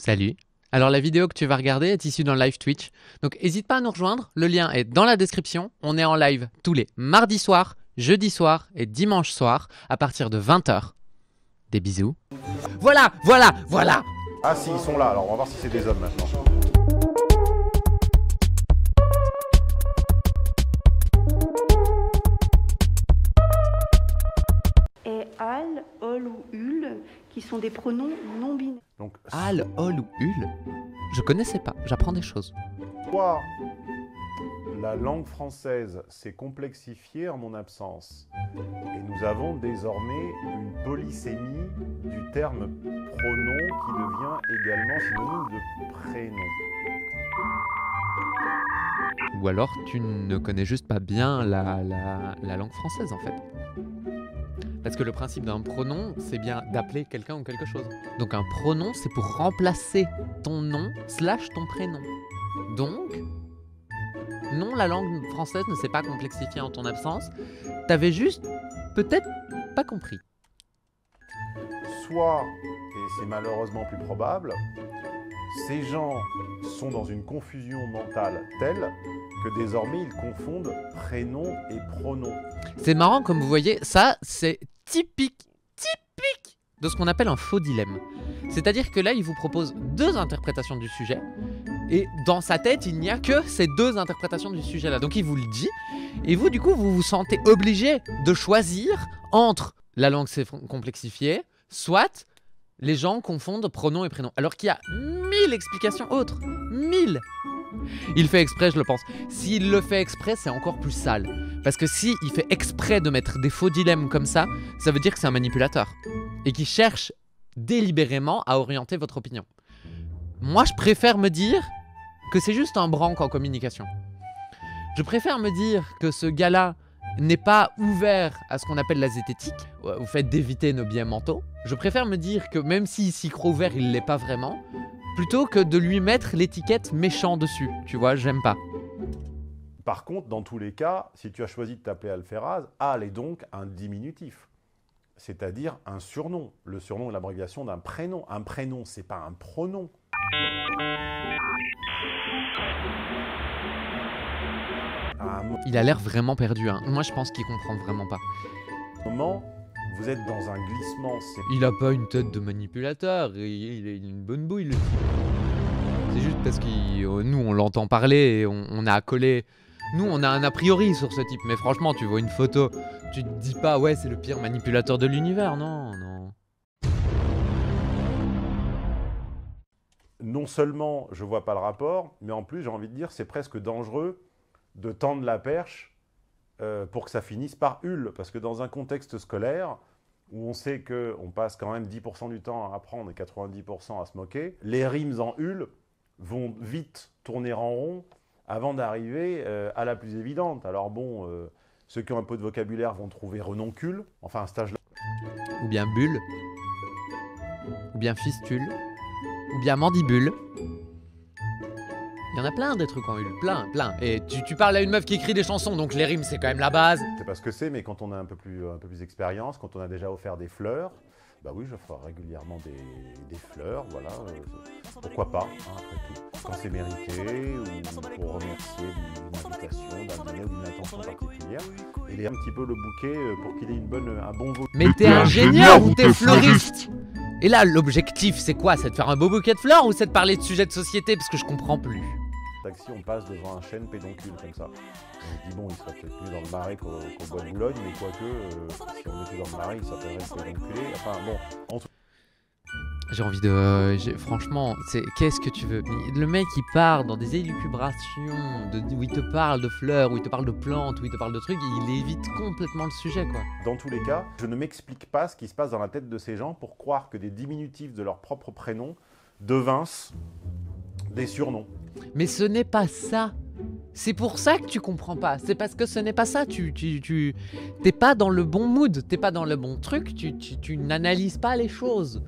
Salut. Alors la vidéo que tu vas regarder est issue d'un live Twitch. Donc n'hésite pas à nous rejoindre, le lien est dans la description. On est en live tous les mardis soirs, jeudi soir et dimanche soir à partir de 20 h. Des bisous. Voilà. Ah si, ils sont là, alors on va voir si c'est des hommes maintenant. Et al, ol ou ul, qui sont des pronoms non binaires. Donc Al, ol ou ul? Je connaissais pas, j'apprends des choses. soit la langue française s'est complexifiée en mon absence, et nous avons désormais une polysémie du terme pronom qui devient également synonyme de prénom. Ou alors tu ne connais juste pas bien la langue française en fait. Parce que le principe d'un pronom, c'est bien d'appeler quelqu'un ou quelque chose. Donc un pronom, c'est pour remplacer ton nom / ton prénom. Donc, non, la langue française ne s'est pas complexifiée en ton absence. T'avais juste peut-être pas compris. Soit, et c'est malheureusement plus probable, ces gens sont dans une confusion mentale telle que désormais ils confondent prénom et pronom. C'est marrant, comme vous voyez, ça c'est typique de ce qu'on appelle un faux dilemme. C'est-à-dire que là, il vous propose deux interprétations du sujet, et dans sa tête, il n'y a que ces deux interprétations du sujet-là. Donc il vous le dit, et vous, du coup, vous vous sentez obligé de choisir entre la langue s'est complexifiée, soit les gens confondent pronom et prénom. Alors qu'il y a 1000 explications autres. 1000. Il fait exprès, je le pense. S'il le fait exprès, c'est encore plus sale. Parce que s'il fait exprès de mettre des faux dilemmes comme ça veut dire que c'est un manipulateur. Et qui cherche délibérément à orienter votre opinion. Moi, je préfère me dire que c'est juste un branque en communication. Je préfère me dire que ce gars-là n'est pas ouvert à ce qu'on appelle la zététique, au fait d'éviter nos biais mentaux. Je préfère me dire que même s'il s'y croit ouvert, il l'est pas vraiment, plutôt que de lui mettre l'étiquette méchant dessus. Tu vois, j'aime pas. Par contre, dans tous les cas, si tu as choisi de t'appeler Alferraz, Al est donc un diminutif, c'est-à-dire un surnom. Le surnom est l'abréviation d'un prénom. Un prénom, c'est pas un pronom. Il a l'air vraiment perdu, hein. Moi, je pense qu'il comprend vraiment pas. Moment, vous êtes dans un glissement. Il a pas une tête de manipulateur, il a une bonne bouille. C'est juste parce que nous, on l'entend parler et on a accolé. Nous, on a un a priori sur ce type, mais franchement, tu vois une photo, tu te dis pas, ouais, c'est le pire manipulateur de l'univers, non. Non seulement je vois pas le rapport, mais en plus, j'ai envie de dire, c'est presque dangereux de tendre la perche pour que ça finisse par hul. Parce que dans un contexte scolaire, où on sait qu'on passe quand même 10% du temps à apprendre et 90% à se moquer, les rimes en hul vont vite tourner en rond avant d'arriver à la plus évidente. Alors bon, ceux qui ont un peu de vocabulaire vont trouver renoncule, enfin un stage là. Ou bien bulle, ou bien fistule, ou bien mandibule. Il y en a plein des trucs en hul, plein. Et tu parles à une meuf qui écrit des chansons, donc les rimes c'est quand même la base. Je sais pas ce que c'est, mais quand on a un peu plus d'expérience, quand on a déjà offert des fleurs, bah oui, je ferai régulièrement des fleurs, voilà. Pourquoi pas, hein, après tout. Quand c'est mérité, ou pour remercier d'une invitation, d'un dîner ou d'une attention particulière. Et un petit peu le bouquet pour qu'il ait un bon volume. Mais t'es ingénieur ou t'es fleuriste? Et là, l'objectif, c'est quoi? C'est de faire un beau bouquet de fleurs ou c'est de parler de sujets de société? Parce que je comprends plus. Taxi, on passe devant un chêne pédoncule comme ça. On se dit, bon, il serait peut-être mieux dans le Marais qu'au bois de Boulogne, mais quoique, si on était dans le Marais, il s'appellerait pédonculé. Enfin, bon, en tout. J'ai envie de... franchement, qu'est-ce que tu veux? Le mec, il part dans des élucubrations où il te parle de fleurs, où il te parle de plantes, où il te parle de trucs, et il évite complètement le sujet, quoi. Dans tous les cas, je ne m'explique pas ce qui se passe dans la tête de ces gens pour croire que des diminutifs de leur propre prénom devincent des surnoms. Mais ce n'est pas ça. C'est pour ça que tu comprends pas. C'est parce que ce n'est pas ça. T'es pas dans le bon mood, t'es pas dans le bon truc, tu n'analyses pas les choses.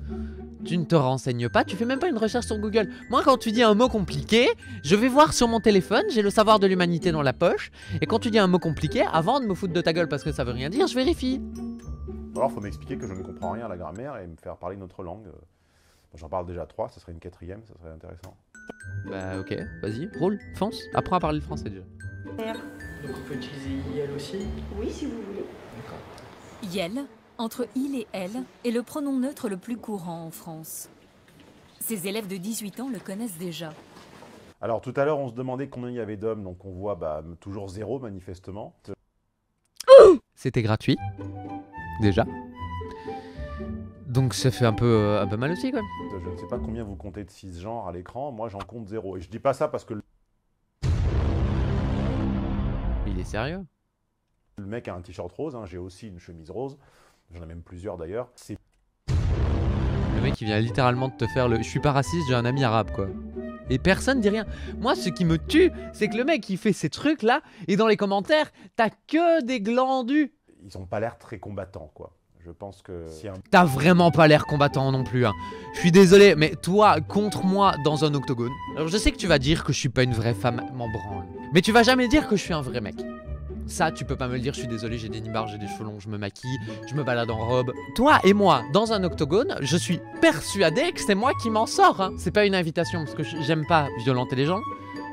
Tu ne te renseignes pas, tu fais même pas une recherche sur Google. Moi, quand tu dis un mot compliqué, je vais voir sur mon téléphone, j'ai le savoir de l'humanité dans la poche. Et quand tu dis un mot compliqué, avant de me foutre de ta gueule parce que ça veut rien dire, je vérifie. Alors, il faut m'expliquer que je ne comprends rien à la grammaire et me faire parler une autre langue. Bon, j'en parle déjà 3, ça serait une 4e, ça serait intéressant. Bah ok, vas-y, roule, fonce. Apprends à parler le français déjà. R. Donc on peut utiliser IL aussi. Oui, si vous voulez. D'accord. Yel, entre il et elle, est le pronom neutre le plus courant en France. Ses élèves de 18 ans le connaissent déjà. Alors tout à l'heure, on se demandait combien il y avait d'hommes, donc on voit toujours 0 manifestement. C'était gratuit, déjà. Donc ça fait un peu mal aussi quand même. Je ne sais pas combien vous comptez de cisgenres à l'écran, moi j'en compte 0. Et je dis pas ça parce que Il est sérieux? le mec a un t-shirt rose, hein, j'ai aussi une chemise rose, j'en ai même plusieurs d'ailleurs. C'est Le mec il vient littéralement de te faire le... Je suis pas raciste, j'ai un ami arabe quoi. Et personne dit rien. Moi ce qui me tue, c'est que le mec il fait ces trucs là, et dans les commentaires, t'as que des glandus. Ils ont pas l'air très combattants, quoi. Je pense que si un... T'as vraiment pas l'air combattant non plus hein. Je suis désolé, mais toi contre moi dans un octogone. Alors je sais que tu vas dire que je suis pas une vraie femme, m'en branle. Mais tu vas jamais dire que je suis un vrai mec. Ça, tu peux pas me le dire, je suis désolé, j'ai des nibards, j'ai des cheveux longs, je me maquille, je me balade en robe. Toi et moi, dans un octogone, je suis persuadé que c'est moi qui m'en sors. Hein. C'est pas une invitation, parce que j'aime pas violenter les gens.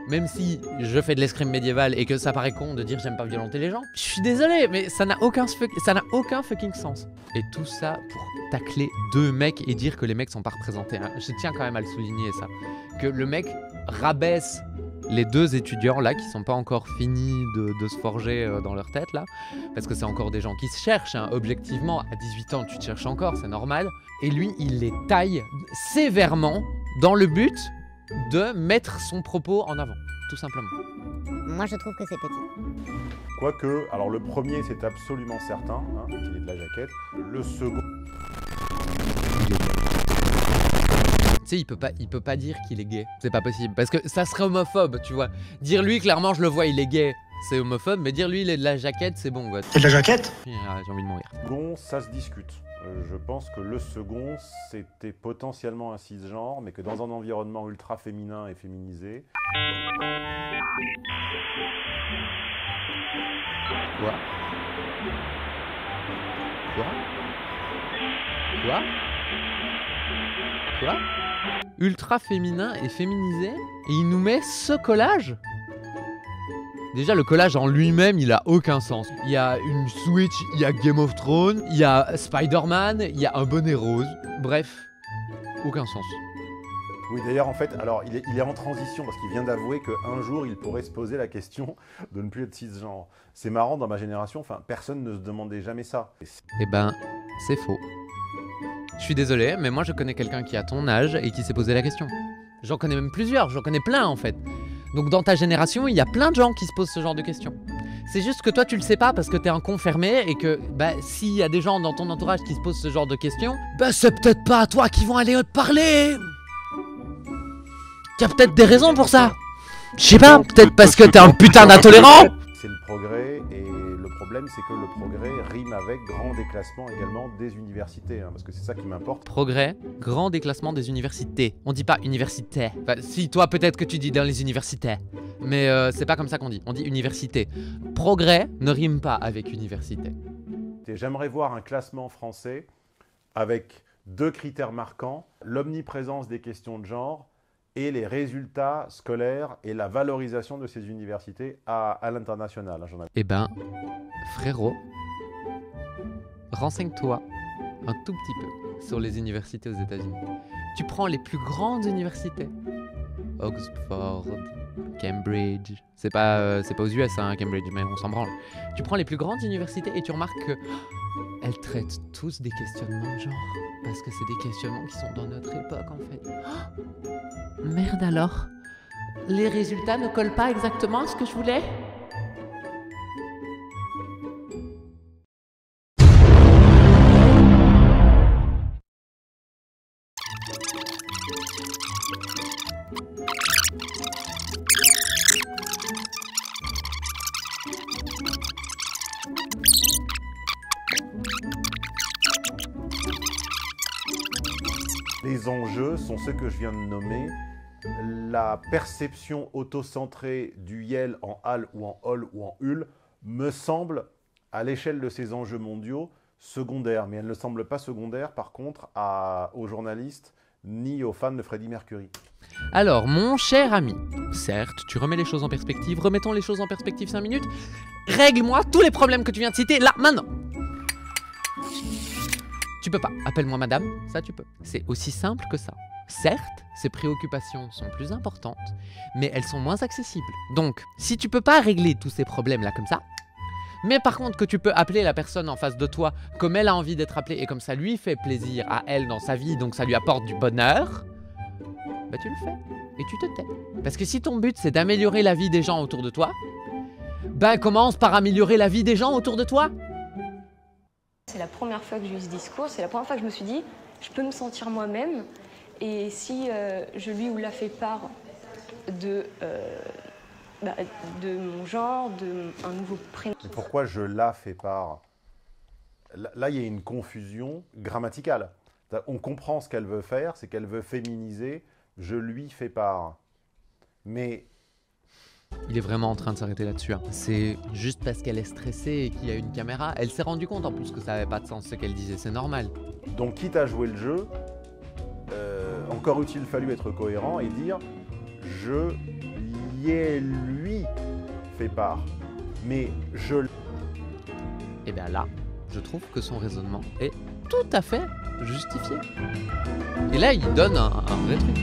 Même si je fais de l'escrime médiévale et que ça paraît con de dire j'aime pas violenter les gens. Je suis désolé, mais ça n'a aucun fucking sens. Et tout ça pour tacler 2 mecs et dire que les mecs sont pas représentés. Hein. Je tiens quand même à le souligner ça. Que le mec rabaisse les 2 étudiants là qui sont pas encore finis de se forger dans leur tête là, parce que c'est encore des gens qui se cherchent, hein. Objectivement à 18 ans tu te cherches encore, c'est normal, et lui il les taille sévèrement dans le but de mettre son propos en avant, tout simplement. Moi, je trouve que c'est petit. Quoique, alors le premier c'est absolument certain, hein, qu'il est de la jaquette. Le second... Tu sais, il peut pas dire qu'il est gay, c'est pas possible, parce que ça serait homophobe, tu vois. Dire lui, clairement, je le vois, il est gay, c'est homophobe, mais dire lui, il est de la jaquette, c'est bon, quoi. C'est de la jaquette? J'ai envie de mourir. Second, ça se discute. Je pense que le second, c'était potentiellement un cisgenre, mais que dans un environnement ultra féminin et féminisé... Quoi? Quoi? Quoi? Quoi? Ultra féminin et féminisé? Et il nous met ce collage? Déjà, le collage en lui-même, il a aucun sens. Il y a une Switch, il y a Game of Thrones, il y a Spider-Man, il y a un bonnet rose. Bref, aucun sens. Oui, d'ailleurs, en fait, alors il est en transition parce qu'il vient d'avouer qu'un jour, il pourrait se poser la question de ne plus être cisgenre. C'est marrant, dans ma génération, enfin, personne ne se demandait jamais ça. Eh ben, c'est faux. Je suis désolé, mais moi je connais quelqu'un qui a ton âge et qui s'est posé la question. J'en connais même plusieurs, j'en connais plein en fait. Donc dans ta génération, il y a plein de gens qui se posent ce genre de questions. C'est juste que toi tu le sais pas parce que t'es un con fermé et que bah s'il y a des gens dans ton entourage qui se posent ce genre de questions, bah c'est peut-être pas à toi qui vont aller te parler. Il y a peut-être des raisons pour ça. Je sais pas, peut-être parce que t'es un putain d'intolérant. C'est le progrès, et le problème c'est que le progrès rime avec grand déclassement également des universités, hein, parce que c'est ça qui m'importe. Progrès, grand déclassement des universités. On dit pas université. Enfin, si, toi peut-être que tu dis dans les universités. Mais c'est pas comme ça qu'on dit, on dit université. Progrès ne rime pas avec université. J'aimerais voir un classement français avec 2 critères marquants, l'omniprésence des questions de genre et les résultats scolaires et la valorisation de ces universités à l'international. Eh ben, frérot, renseigne-toi un tout petit peu sur les universités aux États-Unis. Tu prends les plus grandes universités. Oxford, Cambridge. C'est pas aux US, hein, Cambridge, mais on s'en branle. Tu prends les plus grandes universités et tu remarques que elles traitent tous des questionnements de genre. Parce que c'est des questionnements qui sont dans notre époque, en fait. Oh, merde alors. Les résultats ne collent pas exactement à ce que je voulais. Les enjeux sont ceux que je viens de nommer. La perception autocentrée du YEL en HAL ou en HOL ou en HUL me semble, à l'échelle de ces enjeux mondiaux, secondaire. Mais elle ne semble pas secondaire, par contre, aux journalistes ni aux fans de Freddie Mercury. Alors, mon cher ami, certes, tu remets les choses en perspective, remettons les choses en perspective 5 minutes, règle-moi tous les problèmes que tu viens de citer, là, maintenant. Tu peux pas, appelle-moi madame, ça tu peux. C'est aussi simple que ça. Certes, ces préoccupations sont plus importantes, mais elles sont moins accessibles. Donc, si tu peux pas régler tous ces problèmes-là comme ça, mais par contre que tu peux appeler la personne en face de toi comme elle a envie d'être appelée et comme ça lui fait plaisir à elle dans sa vie, donc ça lui apporte du bonheur, bah tu le fais et tu te tais. Parce que si ton but c'est d'améliorer la vie des gens autour de toi, ben commence par améliorer la vie des gens autour de toi. C'est la première fois que j'ai eu ce discours, c'est la première fois que je me suis dit, je peux me sentir moi-même, et si je lui ou la fais part de mon genre, d'un nouveau prénom. Mais pourquoi je la fais part? Là, il y a une confusion grammaticale. On comprend ce qu'elle veut faire, c'est qu'elle veut féminiser, je lui fais part. Mais... Il est vraiment en train de s'arrêter là-dessus. Hein. C'est juste parce qu'elle est stressée et qu'il y a une caméra. Elle s'est rendue compte en plus que ça n'avait pas de sens ce qu'elle disait, c'est normal. Donc quitte à jouer le jeu, encore eût-il fallu être cohérent et dire « je lui fais part ». Mais je... Et bien là, je trouve que son raisonnement est tout à fait justifié. Et là, il donne un vrai truc.